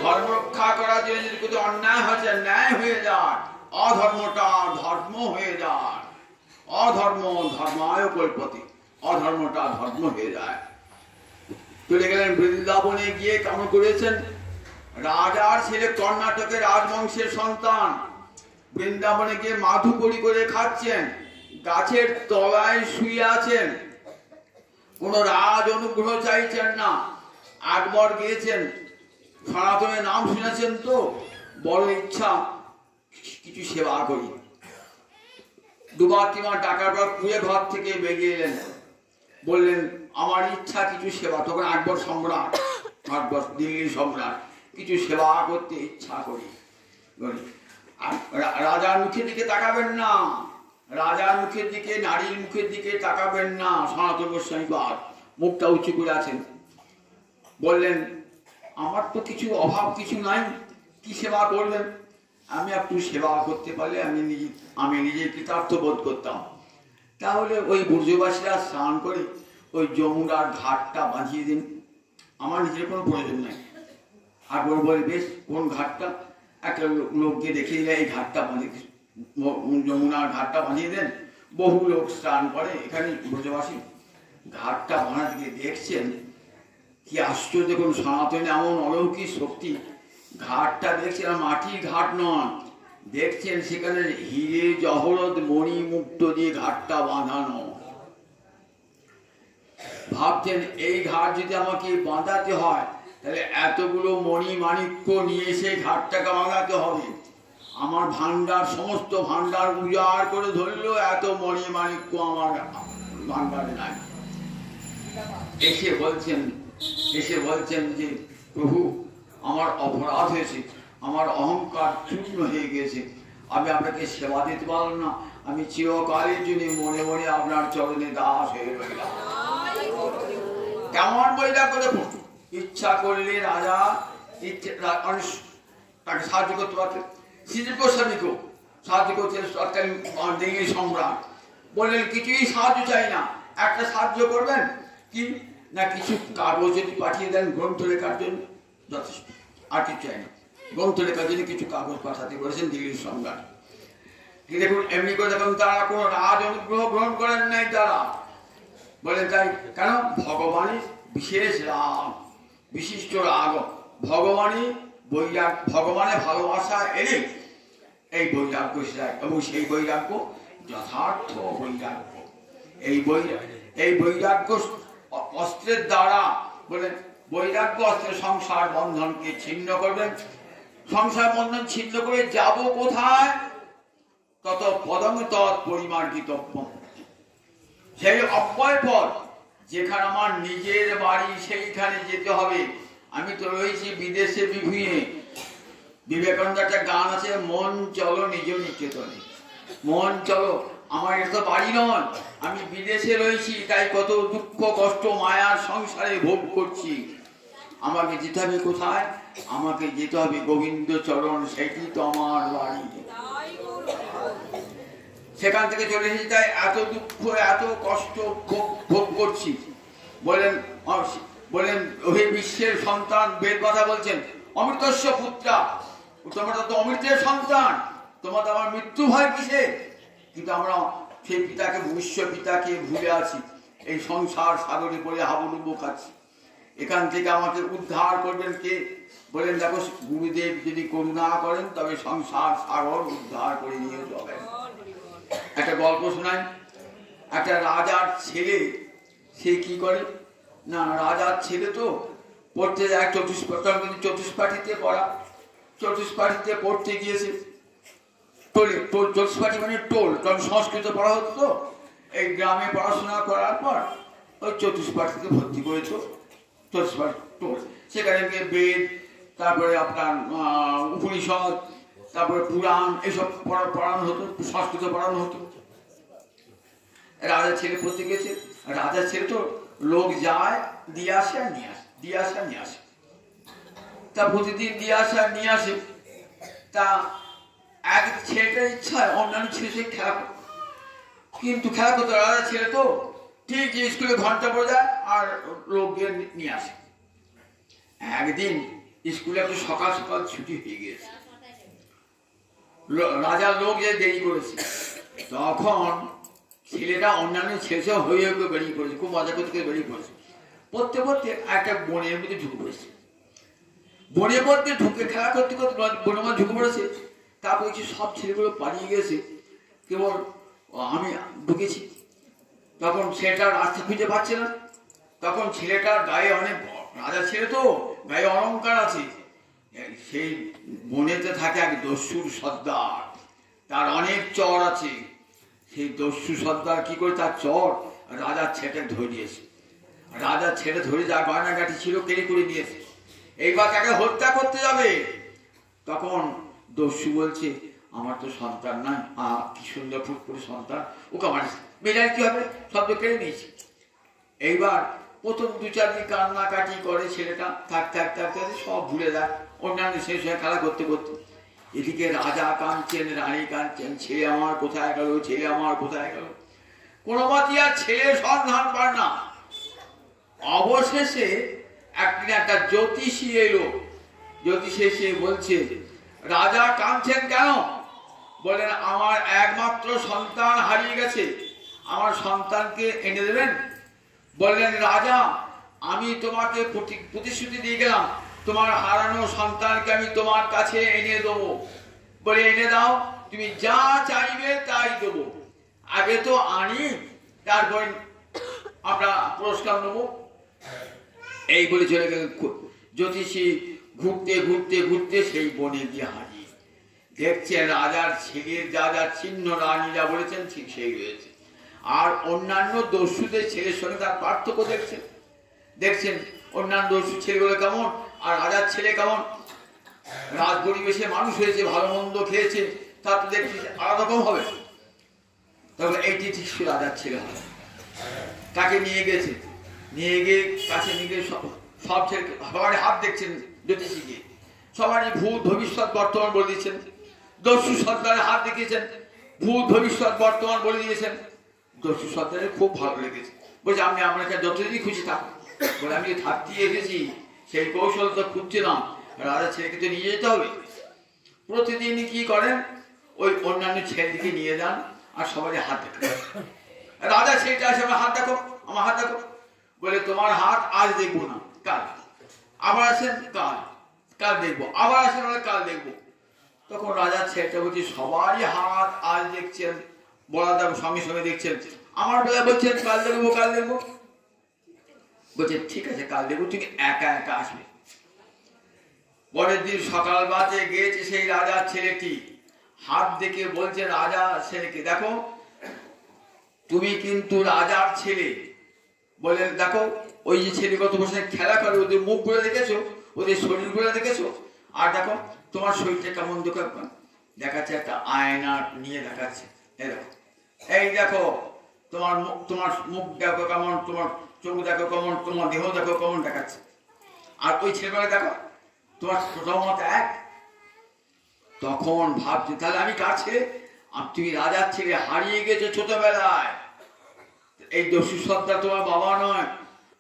ধর্ম রক্ষা করার জন্য যদি কোনো অন্যায় হচ্ছে ন্যায় হয়ে যায়, অধর্মটা ধর্ম হয়ে যায়। অধর্ম ধর্মায় কল্পতে, অধর্মটা ধর্ম হয়ে যায়। চলে গেলেন বৃন্দাবনে, গিয়ে কেমন করেছেন? রাজার ছেলে, কর্ণাটকের রাজবংশের সন্তান, বৃন্দাবনে গিয়ে মাধুকরি করে খাচ্ছেন, গাছের তলায় শুয়ে আছেন, কোন রাজ অনুগ্রহ চাইছেন না। আকবর গিয়েছেন, সনাতনের নাম শুনেছেন তো, বড় ইচ্ছা কিছু সেবা করি। দুবার তিনবার ডাকার পর কুয়ে ঘর থেকে বেরিয়ে এলেন, বললেন আমার ইচ্ছা কিছু সেবা। তখন আকবর সম্রাট, আকবর দিল্লি সম্রাট, কিছু সেবা করতে ইচ্ছা করি। রাজার মুখের দিকে তাকাবেন না, রাজার মুখের দিকে, নারীর মুখের দিকে তাকাবেন না। সনাতন গোস্বামী পাদ মুখটা উঁচু করে আছেন, বললেন আমার তো কিছু অভাব কিছু নাই, কি সেবা করবেন? আমি একটু সেবা করতে পারলে আমি নিজে কৃতার্থ বোধ করতাম। তাহলে ওই বুর্জবাসীরা স্নান করে ওই যমুনার ঘাটটা বাঁধিয়ে দিন, আমার নিজের কোনো প্রয়োজন নাই। আকবর বলে বেশ, কোন ঘাটটা? একটা লোককে দেখিয়ে দিলে এই ঘাটটা বাঁধিয়ে, যমুনার ঘাটটা বাঁধিয়ে দেন। বহু লোক স্নান করে এখানে ব্রজবাসী। ঘাটটা বানাতে গিয়ে দেখছেন কি আশ্চর্য, দেখুন সনাতনে এমন অলৌকিক শক্তি। ঘাটটা দেখছেন মাটির ঘাট নয়, দেখছেন সেখানে হিরে জহরত মণি মুক্ত দিয়ে ঘাটটা বাঁধানো। ভাবছেন এই ঘাট যদি আমাকে বাঁধাতে হয় তাহলে এতগুলো মণি মাণিক্য নিয়ে এসে ঘাটটাকে ভাঙাতে হবে। আমার ভান্ডার, সমস্ত ভান্ডার উজাড় করে ধরলো, এত মণি মাণিক্য আমার ভান্ডারে নাই। এসে বলছেন যে প্রভু, আমার অপরাধ হয়েছে, আমার অহংকার চূর্ণ হয়ে গেছে, আমি আপনাকে সেবা দিতে পারলাম না, আমি চিরকালের জন্য মনে মনে আপনার চরণে দাস হয়ে রইলাম। কেমন বৈরাগ্য দেখুন! ইচ্ছা করলে রাজা তাকে সাহায্য করতে পারতেন, শ্রীদেব গোস্বামীকেও সাহায্য করছেন তৎকালীন দিল্লি সম্রাট। বললেন কিছুই সাহায্য চাই না, একটা সাহায্য করবেন কি না, কিছু কাগজ যদি পাঠিয়ে দেন গ্রন্থ লেখার জন্য, যথেষ্ট, আর কিছু চাই না। গ্রন্থ লেখার জন্য কিছু কাগজ পাঠাতে বলেছেন দিল্লির সম্রাট। কি দেখুন, এমনি করে দেখুন তারা কোনো রাজ অনুগ্রহ গ্রহণ করেন নাই। তারা বলেন তাই কেন? ভগবানের বিশেষ রাগ, বিশিষ্ট রাগ, ভগবানের ভালোবাসা এলে এই বৈরাগ্য এসে, এবং সেই বৈরাগ্য যথার্থ বৈরাগ্য। এই বৈরাগ্য অস্ত্রের দ্বারা, বলেন বৈরাগ্য অস্ত্রের সংসার বন্ধনকে ছিন্ন করবেন। সংসার বন্ধন ছিন্ন করে যাব কোথায়? তত পদং তৎ পরিমার্জিতব্য, সেই অব্যয় পথ, যেখানে আমার নিজের বাড়ি সেইখানে যেতে হবে। আমি তো রয়েছি বিদেশে বিভিন্ন। বিবেকানন্দ একটা গান আছে, মন চলো নিজ নিকেতনে। মন চলো, আমার এটা তো বাড়ি নয়, আমি বিদেশে রয়েছি, তাই কত দুঃখ কষ্ট মায়ার সংসারে ভোগ করছি। আমাকে যেতে হবে কোথায়? আমাকে যেতে হবে গোবিন্দ চরণ, সেটি তো আমার বাড়ি। সেখান থেকে চলে এসেছি, তাই এত দুঃখ এত কষ্ট ভোগ করছি। বলেন ওহে বিশ্বের সন্তান, বেদ কথা বলছেন, অমৃতস্য পুত্রা, তোমরা তো অমৃতের সন্তান, তোমাদের আমার মৃত্যু ভয় কিসে? কিন্তু আমরা সেই পিতাকে, ভবিষ্য পিতাকে ভুলে আছি, এই সংসার সাগরে পড়ে হাবুডুবু খাচ্ছি। এখান থেকে আমাকে উদ্ধার করবেন কে? বলেন দেখো, গুরুদেব যদি করুণা করেন তবে সংসার সাগর উদ্ধার করে নিয়ে যাবেন। একটা গল্প শোনায়, একটা রাজার ছেলে, সে কি করে না, রাজার ছেলে তো পড়তে যায় চতুষ্পাঠীতে পড়া, চতুষ্পাঠীতে পড়তে গিয়েছে। চতুষ্পাঠী মানে টোল, তখন সংস্কৃত পড়া হতো তো, এই গ্রামে পড়াশোনা করার পর ওই চতুষ্পাঠীতে ভর্তি করেছ। চতুষ্পাঠী টোল, সেখানে গিয়ে বেদ, তারপরে আপনার উপনিষদ, তারপরে পুরাণ, এসব পড়ানো হতো, সংস্কৃত পড়ানো হতো। রাজার ছেলে পড়তে গেছে। রাজার ছেলে তো লোক যায়, দিয়ে আসে আর নিয়ে আসে, দিয়ে আসে আর নিয়ে আসে, তা প্রতিদিন দিয়ে আসে আর নিয়ে আসে। তা এক ছেলেটার ইচ্ছা অন্যান্য ছেলে সে খেলা করত, কিন্তু খেলা করতো রাজার ছেলে তো ঠিক যে স্কুলে ঘন্টা পড়ে যায় আর লোক গিয়ে নিয়ে আসে। একদিন স্কুলে একটু সকাল সকাল ছুটি হয়ে গিয়েছে, রাজার লোক যে দেরি করেছে, তখন ছেলেটা অন্যান্য ছেলে হয়ে হয়ে বেরিয়ে পড়েছে, খুব মজা করতে বেরিয়ে পড়েছে। পড়তে পড়তে একটা বনের মধ্যে ঢুকে পড়েছে। বনের মধ্যে ঢুকে খেলা করতে করতে বনের মধ্যে ঢুকে পড়েছে। তারপর হচ্ছে সব ছেলেগুলো পালিয়ে গেছে, কেবল আমি ঢুকেছি। তখন ছেলেটার রাস্তা খুঁজে পাচ্ছে না। তখন ছেলেটার গায়ে অনেক, রাজার ছেলে তো গায়ে অলঙ্কার আছে। সেই বনেতে থাকে এক দস্যুর সর্দার, তার অনেক চর আছে। সেই দস্যু সর্দার কি করে তার চর রাজার ছেলে ধরে দিয়েছে। রাজার ছেলে ধরে যা গয়নাগাটি ছিল কেড়ে করে নিয়েছে, এইবার তাকে হত্যা করতে যাবে। তখন দস্যু বলছে, আমার তো সন্তান নাই, কি সুন্দর ফুটফুটে সন্তান, ওকে আমার মেয়ের কি হবে, সব তো কেড়ে নিয়েছে। এইবার প্রথম দু চার দিন কান্নাকাটি করে ছেলেটা, থাকতে থাকতে থাকতে সব ভুলে যায়, অন্যান্য শেষ হয়ে খেলা করতে করতে। এদিকে রাজা কাঁদছেন, রানী কাঁদছেন, ছেলে আমার কোথায় গেল, ছেলে আমার কোথায় গেল। কোনো মতেই আর ছেলের সন্ধান পায় না। অবশেষে একদিন একটা জ্যোতিষী এলো। জ্যোতিষী এসে বলছে, রাজা কাঁদছেন কেন? বলেন, আমার একমাত্র সন্তান হারিয়ে গেছে, আমার সন্তানকে এনে দেবেন। বললেন, রাজা আমি তোমাকে প্রতিশ্রুতি দিয়ে গেলাম, তোমার হারানো সন্তানকে আমি তোমার কাছে এনে দেবো। বলে, এনে দাও, তুমি যা চাইবে তাই দেবো, আগে তো আনি, তারপর আমরা পুরস্কার নেবো। এই বলে চলে গেলেন জ্যোতিষী ঘুরতে ঘুরতে ঘুরতে সেই বনে গিয়ে হাজির। দেখছেন রাজার ছেলের যা যা চিহ্ন রানী যা বলেছেন ঠিক সেই রয়েছে, আর অন্যান্য দস্যুদের ছেলের সঙ্গে তার পার্থক্য দেখছেন। দেখছেন অন্যান্য দস্যু ছেলেগুলো কেমন আর রাজার ছেলে কেমন। রাজ পরিবেশে মানুষ হয়েছে, ভালো মন্দ খেয়েছে, তা তো দেখছি আলাদা রকম হবে। তবে এইটি ঠিক রাজার ছেলে হবে। তাকে নিয়ে গেছে, নিয়ে গিয়ে কাছে নিয়ে গিয়ে সব ছেলে সবারই হাত দেখছেন জ্যোতিষীকে, সবারই ভূত ভবিষ্যৎ বর্তমান বলে দিচ্ছেন। দস্যু সর্দারের হাত দেখিয়েছেন, ভূত ভবিষ্যৎ বর্তমান বলে দিয়েছেন। দস্যু সর্দারের খুব ভালো লেগেছে, বলছে আমি আপনাকে যতদিনই খুশি থাকবো, বলে আমি থাকতে এসেছি সেই কৌশল তো খুঁজছিলাম, রাজার ছেলেকে তো নিয়ে যেতে হবে। প্রতিদিনই কি করেন, ওই অন্যান্য ছেলেদিকে নিয়ে যান আর সবারই হাত দেখেন। রাজা ছেলেটা আসে, আমার হাত দেখো, আমার হাত দেখো। বলে তোমার হাত আজ দেখবো না, কাল। আবার আসেন, কাল, কাল দেখবো। আবার আসেন, কাল দেখবো। তখন রাজার ছেলেটা বলছে সবারই হাত আজ দেখছেন, বড়দার সঙ্গে সঙ্গে দেখছেন, আমার বেলা বলছেন কাল দেখবো, কাল দেখবো। বলছে ঠিক আছে কাল দেখবো, তুমি একা একা আসবে। পরের দিন সকাল বাজে গিয়েছে সেই রাজার ছেলেটি, হাত দেখে বলছে রাজা ছেলেকে, দেখো তুমি কিন্তু রাজার ছেলে। বলে দেখো ওই যে ছেলে কত বসে খেলা করে, ওদের মুখ গুলো দেখেছো, ওদের শরীর গুলো দেখেছো, আর দেখো তোমার শরীরটা কেমন দেখাচ্ছে। একটা আয়না নিয়ে দেখাচ্ছে, এই দেখো, এই দেখো তোমার মুখ, তোমার মুখ দেখো কেমন, তোমার চোখ দেখো কেমন, তোমার দেহ দেখো কেমন দেখাচ্ছে। আর ওই ছেলেবেলা দেখো তোমার মত এক। তখন ভাবছি তাহলে আমি কাছে, তুমি রাজার ছেলে, হারিয়ে গেছো ছোটবেলায়। এই দস্যু সর্দার তোমার বাবা নয়,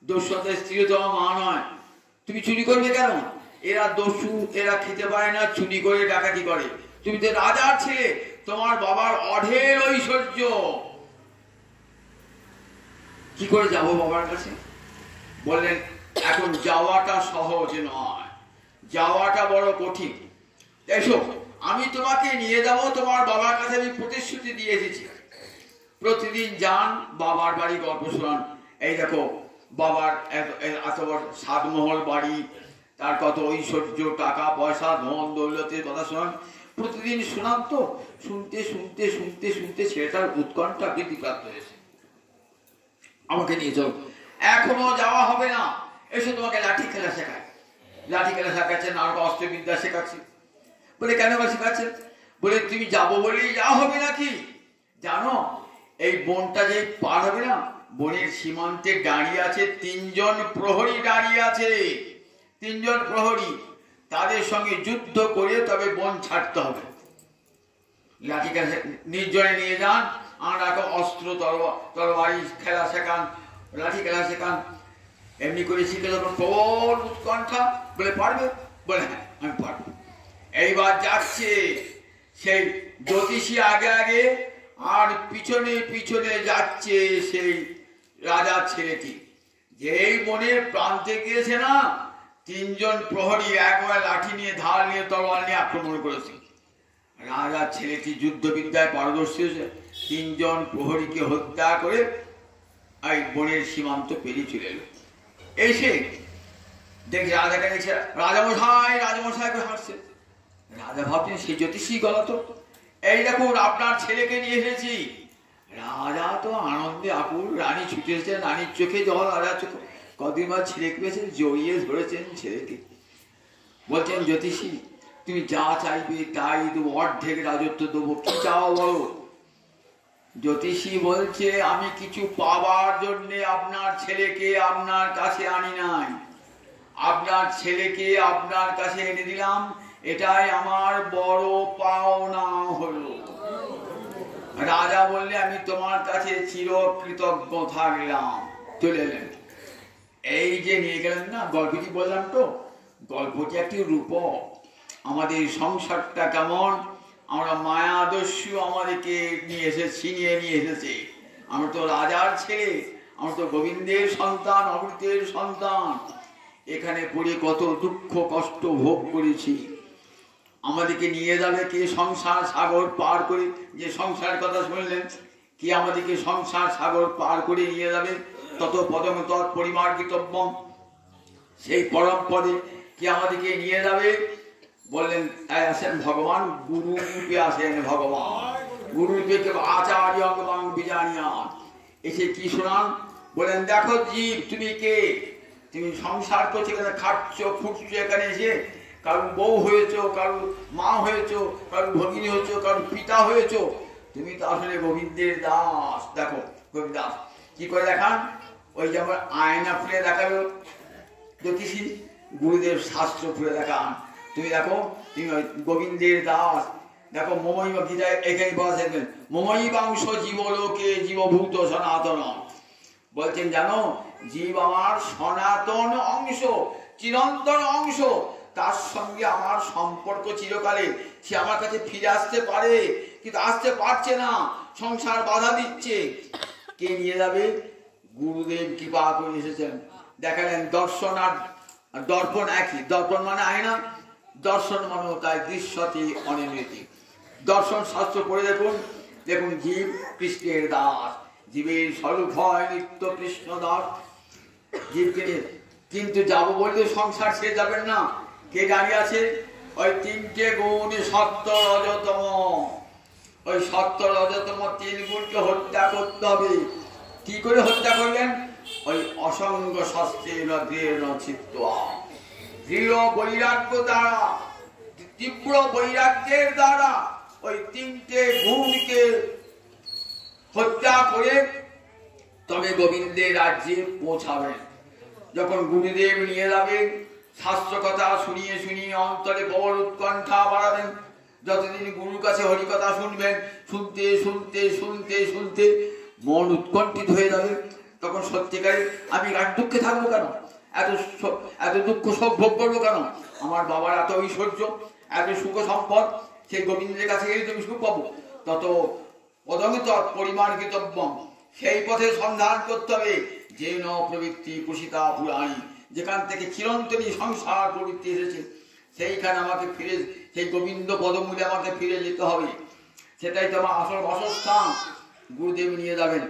দস্যু সর্দার স্ত্রী তোমার মা নয়, তুমি চুরি করবে কেন? এরা দস্যু, এরা খেতে পারে না, চুরি করে ডাকাতি করে। তুমি তো রাজার ছেলে, তোমার বাবার অঢেল ঐশ্বর্য, কি করে যাবো বাবার কাছে? বললেন এখন যাওয়াটা সহজ নয়, যাওয়াটা বড় কঠিন। এসো আমি তোমাকে নিয়ে যাবো তোমার বাবার কাছে, আমি প্রতিশ্রুতি দিয়ে এসেছি। প্রতিদিন যান বাবার বাড়ি, গল্প শোনান। এই দেখো বাবার এত বড় সাতমহল বাড়ি, তার কত ঐশ্বর্য, টাকা পয়সা, ধন দৌলতের কথা শোনান। প্রতিদিন শোনান। তো শুনতে শুনতে শুনতে শুনতে ছেলেটার উৎকণ্ঠা বৃদ্ধিপ্রাপ্ত হয়েছে। আমাকে নিয়ে চল, এখনো যাওয়া হবে না, এসো তোমাকে লাঠি খেলা শেখায়। লাঠি খেলা শেখাচ্ছেন, আর অস্ত্রবিদ্যা শেখাচ্ছে। বলে কেন বা শেখাচ্ছেন? বলে তুমি যাবো বলেই যাওয়া হবে নাকি? জানো এই বনটা যে পার হবে না, বনের সীমান্তে দাঁড়িয়ে আছে তিনজন প্রহরী, দাঁড়িয়ে আছে তিনজন প্রহরী। তাদের সঙ্গে যুদ্ধ করে তবে বন ছাড়তে হবে। লাঠি খেলা নির্জনে নিয়ে যান, আর অস্ত্র তরবারি খেলা শেখান, লাঠি খেলা শেখান। এমনি করে শিখে যখন প্রবল উৎকণ্ঠা। বলে পারবে? বলে হ্যাঁ আমি পারবো। এইবার যাচ্ছে সেই জ্যোতিষী আগে আগে, আর পিছনে পিছনে যাচ্ছে সেই রাজার ছেলেটি। যেই বনের প্রান্তে গিয়েছে না, তিনজন প্রহরী একবার লাঠি নিয়ে, ধার নিয়ে, তরোয়াল নিয়ে আক্রমণ করেছে। রাজার ছেলেটি যুদ্ধবিদ্যায় পারদর্শী হয়েছে, তিনজন প্রহরীকে হত্যা করে এই বনের সীমান্ত পেরিয়ে চলে এলো। এসে দেখছে রাজাকে, দেখছে রাজামশাই, রাজামশাই করে হাসছে। রাজা ভাবছেন সেই জ্যোতিষী গলা তো, এই দেখুন আপনার ছেলেকে নিয়ে এসেছি। রাজা তো আনন্দে আকুল, রানী ছুটে এসেছেন, রানীর চোখে জল, রাজার চোখে। কদিন বাদ ছেলেকে পেয়েছেন, জড়িয়ে ধরেছেন ছেলেকে। বলছেন জ্যোতিষী তুমি যা চাইবে তাই দেবো, অর্ধেক রাজত্ব দেবো, কি চাও বলো। জ্যোতিষী বলছে আমি কিছু পাবার জন্য আপনার ছেলেকে আপনার কাছে আনি নাই, আপনার ছেলেকে আপনার কাছে এনে দিলাম, এটাই আমার বড় পাওনা হলো। রাজা বললে আমি তোমার কাছে চিরকৃতজ্ঞ থাকলাম। চলে এলেন। এই যে নিয়ে গেলেন না, গল্পটি বললাম তো, গল্পটি একটি রূপক। আমাদের সংসারটা কেমন, আমরা মায়া দস্যু আমাদেরকে নিয়ে এসে ছিনিয়ে নিয়ে এসেছে। আমরা তো রাজার ছেলে, আমরা তো গোবিন্দের সন্তান, অমৃতের সন্তান। এখানে পড়ে কত দুঃখ কষ্ট ভোগ করেছি। আমাদেরকে নিয়ে যাবে কে সংসার সাগর পার করে? যে সংসারের কথা শুনলেন, কি আমাদেরকে সংসার সাগর পার করে নিয়ে যাবে? তত পদম তৎ পরিমার্গিতব্যম, সেই পরম পদে কি আমাদেরকে নিয়ে যাবে? বললেন আসেন ভগবান, গুরু রূপে আসেন ভগবান, গুরু রূপে আচার্য বিজানিয়া। এসে কি শোনান? বলেন দেখো জীব, তুমি কে? তুমি সংসার করছো, এখানে খাচ্ছ ফুটছো, এখানে এসে কারুর বউ হয়েছো, কারুর মা হয়েছো, কারুর ভগিনী হয়েছো, কারুর পিতা হয়েছো। তুমি তো আসলে গোবিন্দের দাস। দেখো গোবিন্দ দাস কি করে দেখান? ওই যেমন আয়না খুলে দেখাবে জ্যোতিষী, গুরুদেব শাস্ত্র খুলে দেখান। তুমি দেখো তুমি গোবিন্দের দাস। দেখো মমই গীতায় এখানে বলা থাকবেন, মমই বাংশ জীবলোকে জীবভূত সনাতন। বলছেন জানো, জীব আমার সনাতন অংশ, চিরন্তন অংশ। তার সঙ্গে আমার সম্পর্ক চিরকালে। সে আমার কাছে ফিরে আসতে পারে, কিন্তু আসতে পারছে না, সংসার বাধা দিচ্ছে। কে নিয়ে যাবে? গুরুদেব কৃপা করে এসেছেন। দেখালেন দর্শন আর দর্পণ একই। দর্পণ মানে আয়না, দর্শন মানে তাই দৃশ্যতি অনির্ণীতি। দর্শন শাস্ত্র পড়ে দেখুন, দেখুন জীব কৃষ্ণের দাস, জীবের স্বরূপ হয় নিত্য কৃষ্ণ দাস। জীবকে কিন্তু যাবো বললে সংসার সে যাবেন না। কে দাঁড়িয়ে আছে? ওই তিনটে গুণ সত্য রজতম। ওই সত্য রজতম তিন গুণকে হত্যা করতে হবে। কি করে হত্যা করলেন? ওই অসঙ্গ শস্ত্রেণ দৃঢ় চিত্ত্বা, দৃঢ় বৈরাগ্য দ্বারা, তীব্র বৈরাগ্যের দ্বারা ওই তিনটে গুণকে হত্যা করে তবে গোবিন্দের রাজ্যে পৌঁছাবেন। যখন গুরুদেব নিয়ে যাবেন, শাস্ত্র কথা শুনিয়ে শুনিয়ে অন্তরে প্রবল উৎকণ্ঠা বাড়াবেন। যতদিন গুরুর কাছে হরিকথা শুনবেন, শুনতে শুনতে শুনতে শুনতে মন উৎকণ্ঠিত হয়ে যাবে। তখন সত্যিকারে আমি আর দুঃখে থাকবো কেন? এত দুঃখ শোক ভোগ করবো কেন? আমার বাবার এত ঐশ্বর্য, এত সুখ সম্পদ, সেই গোবিন্দের কাছে গেলে তুমি সুখ পাবো। তত পদমিত পরিমাণ কৃতব্যম, সেই পথে সন্ধান করতে হবে। যে ন প্রবৃত্তি কুশিতা পুরাণী, যেখান থেকে চিরন্তনী সংসার প্রবৃত্তি এসেছে, সেইখানে আমাকে ফিরে, সেই গোবিন্দ পদমূলে আমাকে ফিরে যেতে হবে। সেটাই তো আমার আসল বাসস্থান। গুরুদেব নিয়ে যাবেন।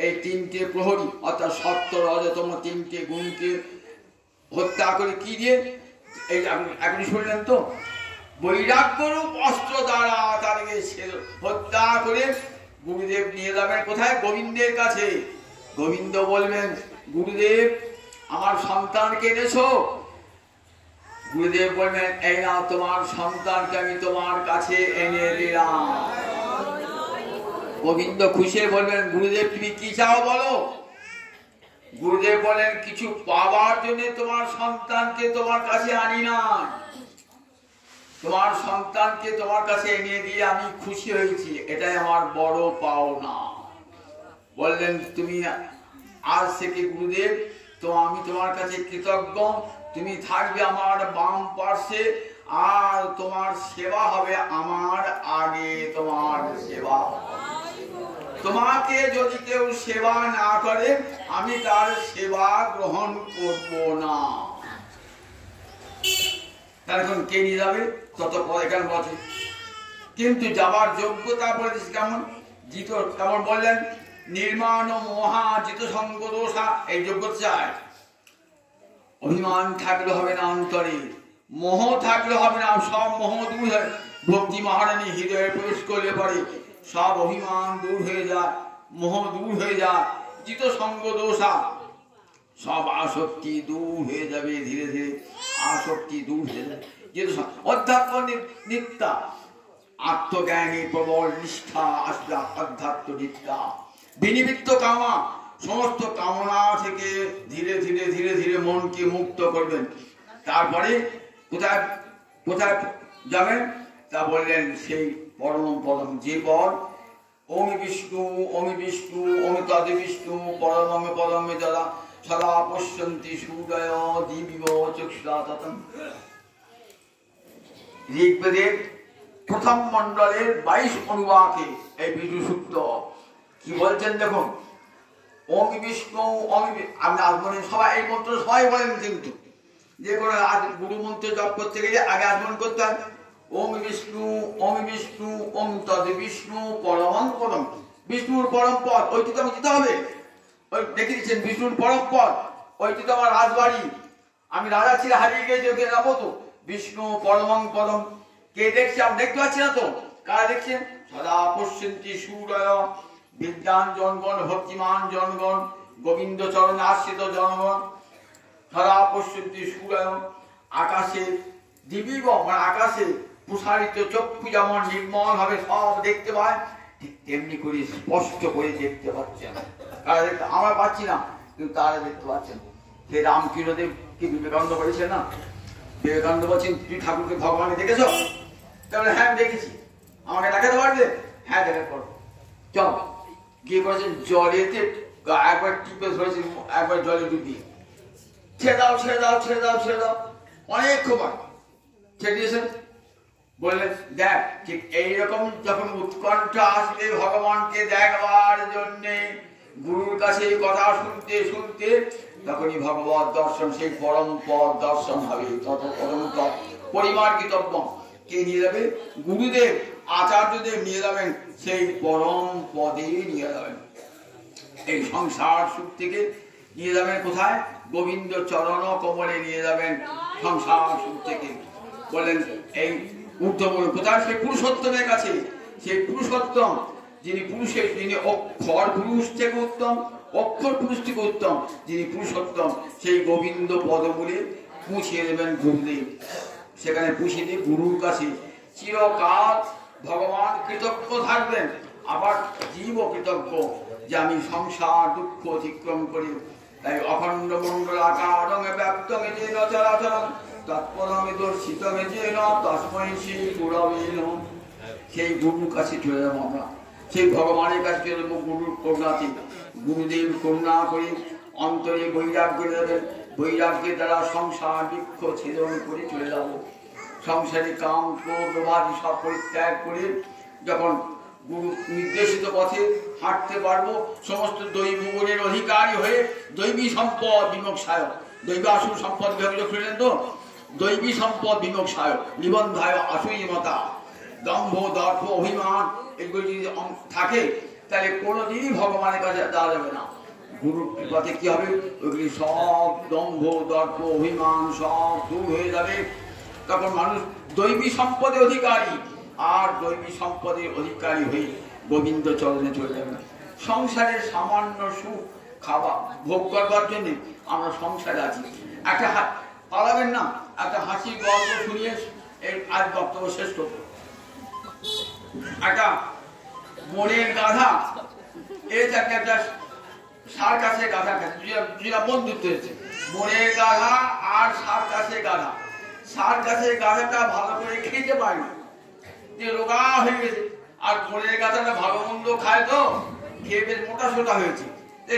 এই তিনটে প্রহরী অর্থাৎ সত্য রজতম তিনটে গুণকে হত্যা করে কি দিয়ে? এই আপনি শুনলেন তো, বৈরাগ্যরূপ অস্ত্র দ্বারা তাদেরকে হত্যা করে গুরুদেব নিয়ে যাবেন কোথায়? গোবিন্দের কাছে। গোবিন্দ বলবেন, গুরুদেব আমার সন্তানকে এনেছো। গুরুদেব বলবেন, এই না তোমার সন্তানকে আমি তোমার কাছে এনে দিলাম। গোবিন্দ খুশি বলবেন, গুরুদেব তুমি কি চাও বলো। গুরুদেব বলেন, কিছু পাওয়ার জন্য তোমার সন্তানকে তোমার কাছে আনি না, তোমার সন্তানকে তোমার কাছে এনে দিয়ে আমি খুশি হয়েছি, এটাই আমার বড় পাওনা। বললেন, তুমি আজ থেকে গুরুদেব তো আমি তোমার কাছে কৃতজ্ঞ। তুমি থাকবে আমার বাম পার্শ্বে, আর তোমার সেবা হবে আমার আগে। তোমার সেবা, তোমাকে যদি কেউ সেবা না করে আমি তার সেবা গ্রহণ করব না। এখন কে নিয়ে যাবে? তত এখানে বলছে, কিন্তু যাবার যোগ্যতা বলেছে কেমন? জিত কেমন বললেন? নির্মাণ মহা জিত সঙ্গ দোষা, এই যোগ্যতা চায়। অভিমান থাকলে হবে না অন্তরে, মোহ থাকলে হবে না। সব মোহ দূর হয়, ভক্তি মহারানী হৃদয়ে প্রবেশ করলে পরে সব অভিমান দূর হয়ে যায়, মোহ দূর হয়ে যায়। জিত সঙ্গ দোষা, সব আসক্তি দূর হয়ে যাবে ধীরে ধীরে। আসক্তি দূর হয়ে যাবে। অধ্যাত্ম নিত্যা, আত্মজ্ঞানী প্রবল নিষ্ঠা আসলে অধ্যাত্ম নিত্যা। বিনিবৃত্ত কামনা, সমস্ত কামনা থেকে ধীরে ধীরে ধীরে ধীরে মনকে মুক্ত করবেন। তারপরে কোথায় কোথায় যাবেন তা বললেন, সেই পরম পদম, যে পদ ওমি বিষ্ণু ওমি বিষ্ণু ওমি তদে বিষ্ণু পরমং পদমে যারা সদা পশ্যন্তি সূর্যয় দিবিব চক্ষুরাততম। ঋগ্বেদের প্রথম মণ্ডলের 22 অনুবাকে এই বিষ্ণু সূক্ত কি বলছেন দেখুন। ওমি বিষ্ণু ওমি, আপনি আজমনে সবাই এই মন্ত্র সবাই বলেন, কিন্তু যে কোনো গুরু মন্ত্র জপ করতে গেলে আগে আগমন করতে হয়। ওম বিষ্ণু ওম তদ বিষ্ণু পরমং পদম। বিষ্ণুর পরম পদ, ওইটি তো আমি দিতে হবে। ওই দেখে দিচ্ছেন বিষ্ণুর পরম পদ, ওইটি তো আমার রাজবাড়ি, আমি রাজা ছিল হারিয়ে গেছি, ওকে যাবো তো বিষ্ণু পরমং পদম। কে দেখছে? আপনি দেখতে পাচ্ছি না তো? কারা দেখছেন? সদা পশ্যন্তি সূরয় বিদ্যান জনগণ ভক্তিমান জনগণ গোবিন্দ চরণে আশ্রিত জনগণ। সদা পশ্যন্তি সূরয়, আকাশে দিবিব মানে আকাশে প্রসারিত চক্ষু যেমন নির্মল ভাবে সব দেখতে পায়, ঠিক তেমনি করে স্পষ্ট করে দেখতে পাচ্ছেন। কারা দেখতে? আমরা পাচ্ছি না, কিন্তু তারা দেখতে পাচ্ছেন। সে রামকৃষ্ণদেব কি বিবেকানন্দ বলেছেন না, বিবেকানন্দ বলছেন তুই ঠাকুরকে ভগবানকে দেখেছ? তাহলে হ্যাঁ দেখেছি। আমাকে দেখাতে পারবে? হ্যাঁ দেখাতে পারবো। চল গিয়ে করেছেন জলেতে একবার টিপে ধরেছেন, একবার জলে ডুবি ছেড়ে দাও ছেড়ে দাও ছেড়ে দাও ছেড়ে দাও, অনেক খবর ছেড়ে দিয়েছেন। বললেন দেখ ঠিক এইরকম যখন উৎকণ্ঠা আসবে ভগবানকে দেখবার জন্যে, গুরুর কাছে কথা শুনতে শুনতে, তখনই ভগবত দর্শন, সেই পরম পদ দর্শন হবে। তত পরম পরিমার্গিতব্য কে নিয়ে যাবে? গুরুদেব আচার্যদেব নিয়ে যাবেন, সেই পরম পদে নিয়ে যাবেন। এই সংসার সুখ থেকে নিয়ে যাবেন কোথায়? গোবিন্দ চরণ কমলে নিয়ে যাবেন সংসার সুখ থেকে। বলেন এই ঊর্ধ্ব কোথায়? সেই পুরুষোত্তমের কাছে। সেই পুরুষোত্তম যিনি পুরুষের, যিনি অক্ষর পুরুষ থেকে উত্তম, অক্ষর পুরুষ থেকে উত্তম, যিনি পুরুষোত্তম, সেই গোবিন্দ পদমূলে পৌঁছিয়ে দেবেন গুরুদেব। সেখানে পৌঁছে দিয়ে গুরুর কাছে চিরকাল ভগবান কৃতজ্ঞ থাকবেন, আবার জীব কৃতজ্ঞ যে আমি সংসার দুঃখ অতিক্রম করি। তাই অখণ্ড মণ্ডলাকারং ব্যাপ্তং যেন চরাচরং তৎপরং দর্শিতং যেন তস্मै শ্রী গুরবে নমঃ। সেই গুরুর কাছে চলে যাবো আমরা, সেই ভগবানের কাছে চলে যাবো গুরুর করুণাতে। গুরুদেব করুণা করে অন্তরে বৈরাগ্য দেবেন, বৈরাগ্যের দ্বারা সংসার বৃক্ষ ছেদন করে চলে যাব। সংসারে কাম ক্রোধ লোভাদি সব পরিত্যাগ করে যখন গুরু নির্দেশিত পথে হাঁটতে পারবো, সমস্ত দৈব গুণের অধিকারী হয়ে দৈবী সম্পদ বিমোক্ষায়, দৈব আসুর সম্পদ বিভাগ খুললেন তো, দৈবী সম্পদ বিমোক্ষায় নিবন্ধায় আসুইমতা, দম্ভ দর্প অভিমান এগুলো যদি থাকে তাহলে কোনোদিনই ভগবানের কাছে যাওয়া যাবে না। গুরুর কৃপাতে কি হবে? ওইগুলি সব দম্ভ দর্প অভিমান সব দূর হয়ে যাবে। তখন মানুষ দৈবী সম্পদের অধিকারী, আর দৈবী সম্পদের অধিকারী হয়ে গোবিন্দ চরণে চলে যাবে। সংসারের সামান্য সুখ খাওয়া ভোগ করবার জন্য আমরা সংসারে আছি। একটা পালাবেন না, একটা হাসির গল্প শুনিয়ে এই আজ বক্তব্য শেষ করব। একটা বনের গাধা একটা সার কাছে গাধা দুটা বন্ধুত্ব হয়েছে। বনের গাধা আর সার কাছে গাধা। সার কাছে গাধাটা ভালো করে খেতে পারে না, রোগা হয়ে গেছে, আর বনের গাধাটা ভালো মন্দ খায় তো খেয়ে বেশ মোটা সোটা হয়েছে।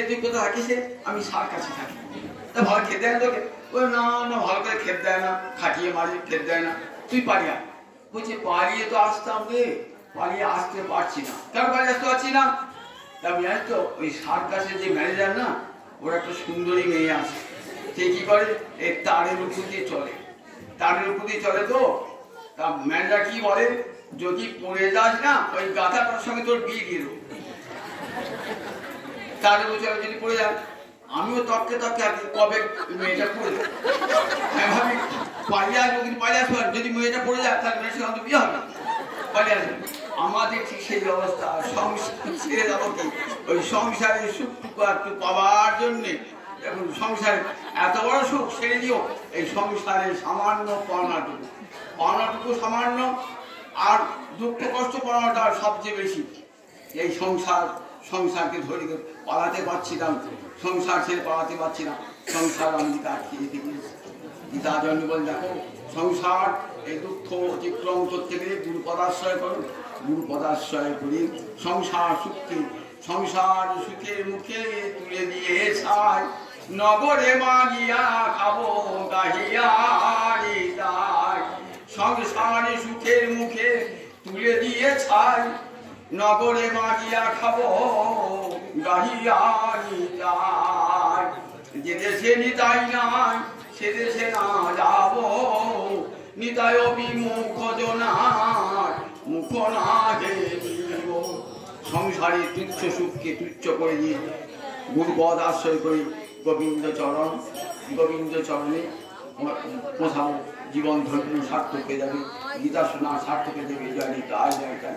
তুই কোথায় থাকিস? আমি সার কাছে থাকি। তা ভালো খেতে দেয় তোকে? না না ভালো করে খেতে দেয় না, খাটিয়ে মারি খেতে দেয় না। তুই পারি আর বলছি পালিয়ে তো আসতাম রে, পালিয়ে আসতে পারছি না। কেন পালিয়ে আসতে পারছি না? তা আমি জানি তো ওই সার্কাসের যে ম্যানেজার না, ওর একটা সুন্দরী মেয়ে আছে। সে কি করে? এই তারের উপর দিয়ে চলে, তারের উপর দিয়ে চলে তো। তা ম্যানেজার কি বলে? যদি পড়ে যাস না ওই গাধাটার সঙ্গে তোর বিয়ে দিয়ে দেবো। তারের উপর চলে, যদি পড়ে যাস। আমিও তককে তককে কবে মেয়েটা পড়ে যায়, আমি ভাবি পালিয়ে আসবো, কিন্তু পালিয়ে আসবো যদি মেয়েটা পড়ে যায় তাহলে মেয়ের সঙ্গে বিয়ে হবে, পালিয়ে আসবে। আমাদের ঠিক সেই অবস্থা। সংসার ছেড়ে যাবো কি? ওই সংসারের সুখটুকু একটু পাওয়ার জন্যে। এখন সংসারে এত বড় সুখ ছেড়ে দিও, এই সংসারে সামান্য পাওনাটুকু, পাওনাটুকু সামান্য, আর দুঃখ কষ্ট পাওয়াটা সবচেয়ে বেশি। এই সংসারকে ধরে পালাতে পারছি না, সংসার ছেড়ে পালাতে পারছি না, সংসার আমি আটকে যেতে গিয়েছি। গীতা জন্য বলে দেখো সংসার এই দুঃখ অতিক্রম করতে গেলে গুরু পদাশ্রয় করো, গুরু পদাশ্রয় করি সংসার সুখকে, সংসার সুখের মুখে তুলে দিয়ে ছাই, নগরে মাগিয়া খাবো গাহিয়া তাই। সংসার সুখের মুখে তুলে দিয়ে ছাই, নগরে মাগিয়া খাবো গাহিয়া তাই। যে দেশে নিতাই নাই সে দেশে না যাব, নিতায় বিমুখ জনার মুখ না ঘেরিব। সংসারে তুচ্ছ সুখকে তুচ্ছ করে দিয়ে গুরুপদ আশ্রয় করি গোবিন্দ চরণে পোষাবো, জীবন ধন্য সার্থক হয়ে যাবে, গীতা শোনা সার্থক হয়ে যাবে। জয় নিতাই, জয় নিতাই।